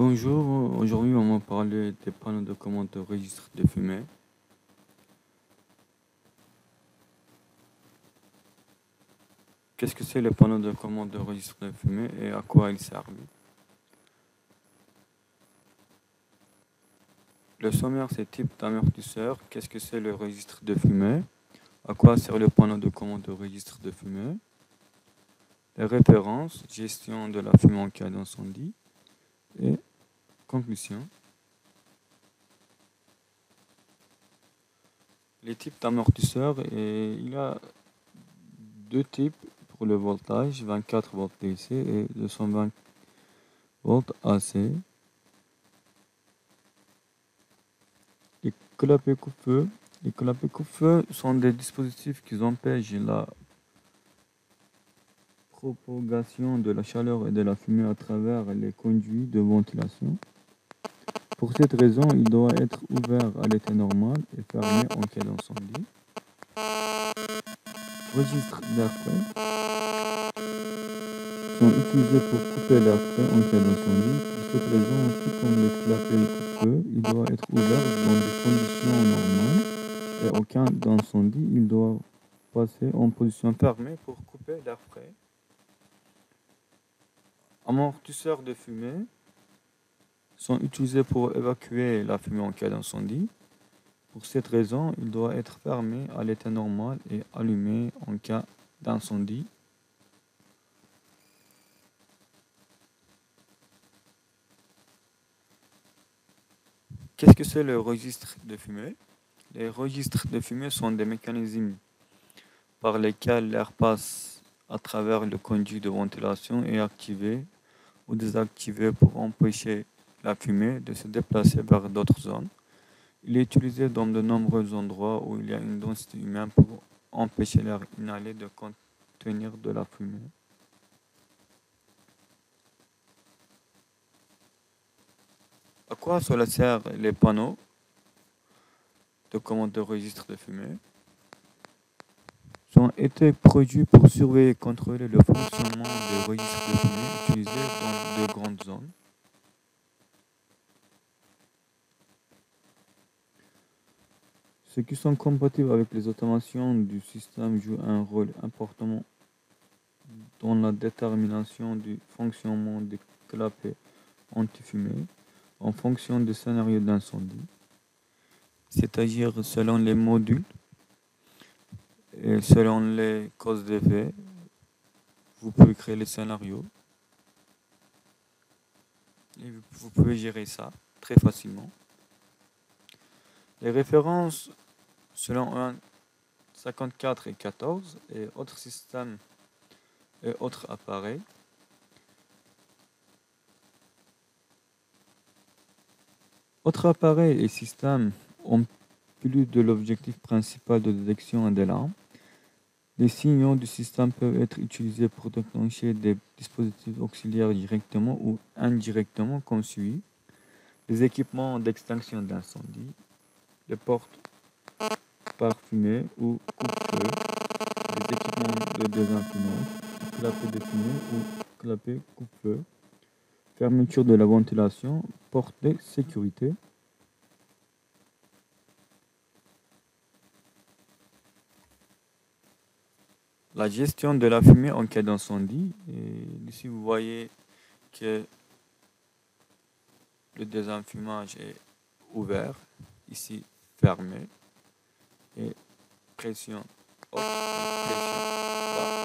Bonjour, aujourd'hui on va parler des panneaux de commande de registre de fumée. Qu'est-ce que c'est le panneau de commande de registre de fumée et à quoi il sert? Le sommaire c'est type d'amortisseur. Qu'est-ce que c'est le registre de fumée? À quoi sert le panneau de commande de registre de fumée? Les références, gestion de la fumée en cas d'incendie et conclusion. Les types d'amortisseurs, et il y a deux types pour le voltage, 24 volts DC et 220 volts AC. Les clapets coupe-feu. Les clapets coupe-feu sont des dispositifs qui empêchent la propagation de la chaleur et de la fumée à travers les conduits de ventilation. Pour cette raison, il doit être ouvert à l'état normal et fermé en cas d'incendie. Registres d'air frais sont utilisés pour couper l'air frais en cas d'incendie. Pour cette raison, tout comme les clapets coupe-feu, il doit être ouvert dans des conditions normales et en cas d'incendie, il doit passer en position fermée pour couper l'air frais. Amortisseurs de fumée sont utilisés pour évacuer la fumée en cas d'incendie. Pour cette raison, il doit être fermé à l'état normal et allumé en cas d'incendie. Qu'est-ce que c'est le registre de fumée? Les registres de fumée sont des mécanismes par lesquels l'air passe à travers le conduit de ventilation et activé ou désactivé pour empêcher la fumée de se déplacer vers d'autres zones. Il est utilisé dans de nombreux endroits où il y a une densité humaine pour empêcher l'air inhalé de contenir de la fumée. À quoi cela sert les panneaux de commande de registre de fumée? Ont été produits pour surveiller et contrôler le fonctionnement des registres de fumée utilisés dans de grandes zones. Ceux qui sont compatibles avec les automations du système jouent un rôle important dans la détermination du fonctionnement des clapets anti-fumée en fonction des scénarios d'incendie, c'est-à-dire selon les modules et selon les causes d'effet. Vous pouvez créer les scénarios et vous pouvez gérer ça très facilement. Les références selon 1, 54 et 14 et autres systèmes et autres appareils. Autres appareils et systèmes ont plus de l'objectif principal de détection des larmes. Les signaux du système peuvent être utilisés pour déclencher des dispositifs auxiliaires directement ou indirectement comme suit. Les équipements d'extinction d'incendie, les portes parfumées ou coupe-feu, les équipements de désinfumage, clapets de fumée ou clapets coupe-feu, fermeture de la ventilation, porte de sécurité. La gestion de la fumée en cas d'incendie. Ici, vous voyez que le désenfumage est ouvert, ici fermé, et pression haute, pression basse.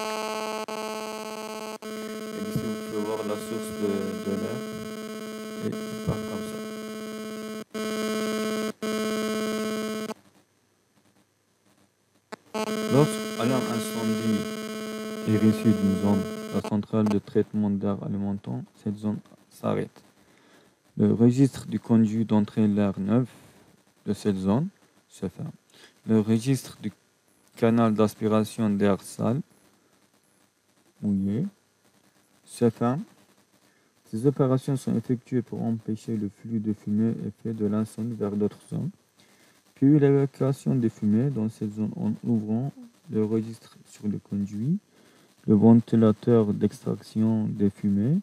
Et ici, vous pouvez voir la source de l'air, et il part comme ça. Lorsque l'alarme incendie est reçue d'une zone, la centrale de traitement d'air alimentant, cette zone s'arrête. Le registre du conduit d'entrée d'air neuf de cette zone se ferme. Le registre du canal d'aspiration d'air sale mouillé se ferme. Ces opérations sont effectuées pour empêcher le flux de fumée et fait de l'incendie vers d'autres zones. Puis l'évacuation des fumées dans cette zone en ouvrant le registre sur le conduit. Le ventilateur d'extraction des fumées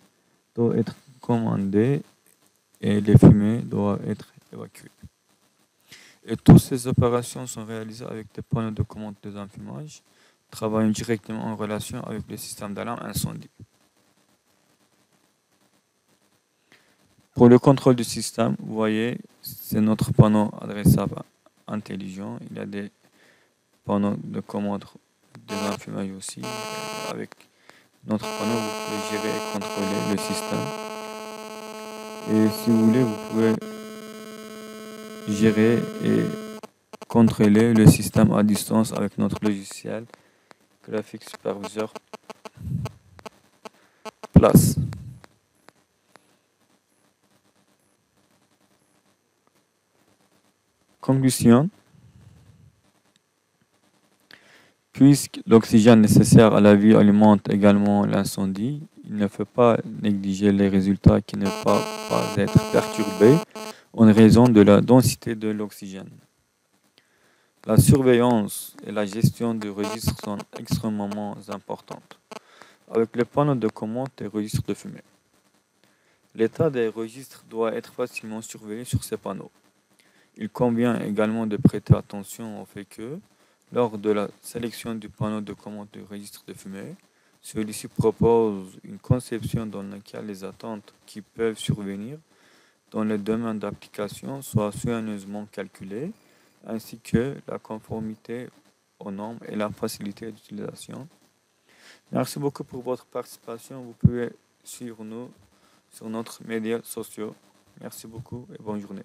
doit être commandé et les fumées doivent être évacuées. Et toutes ces opérations sont réalisées avec des panneaux de commande des enfumages, travaillant directement en relation avec le système d'alarme incendie. Pour le contrôle du système, vous voyez, c'est notre panneau adressable intelligent. Il y a des panneaux de commande des enfumages aussi. Avec notre panneau, vous pouvez gérer et contrôler le système. Et si vous voulez, vous pouvez gérer et contrôler le système à distance avec notre logiciel Graphics Supervisor Plus. Conclusion. Puisque l'oxygène nécessaire à la vie alimente également l'incendie, il ne faut pas négliger les résultats qui ne peuvent pas être perturbés en raison de la densité de l'oxygène. La surveillance et la gestion du registre sont extrêmement importantes, avec les panneaux de commande et registres de fumée. L'état des registres doit être facilement surveillé sur ces panneaux. Il convient également de prêter attention au fait que, lors de la sélection du panneau de commande du registre de fumée, celui-ci propose une conception dans laquelle les attentes qui peuvent survenir dans le domaine d'application soient soigneusement calculées, ainsi que la conformité aux normes et la facilité d'utilisation. Merci beaucoup pour votre participation. Vous pouvez suivre nous sur notre médias sociaux. Merci beaucoup et bonne journée.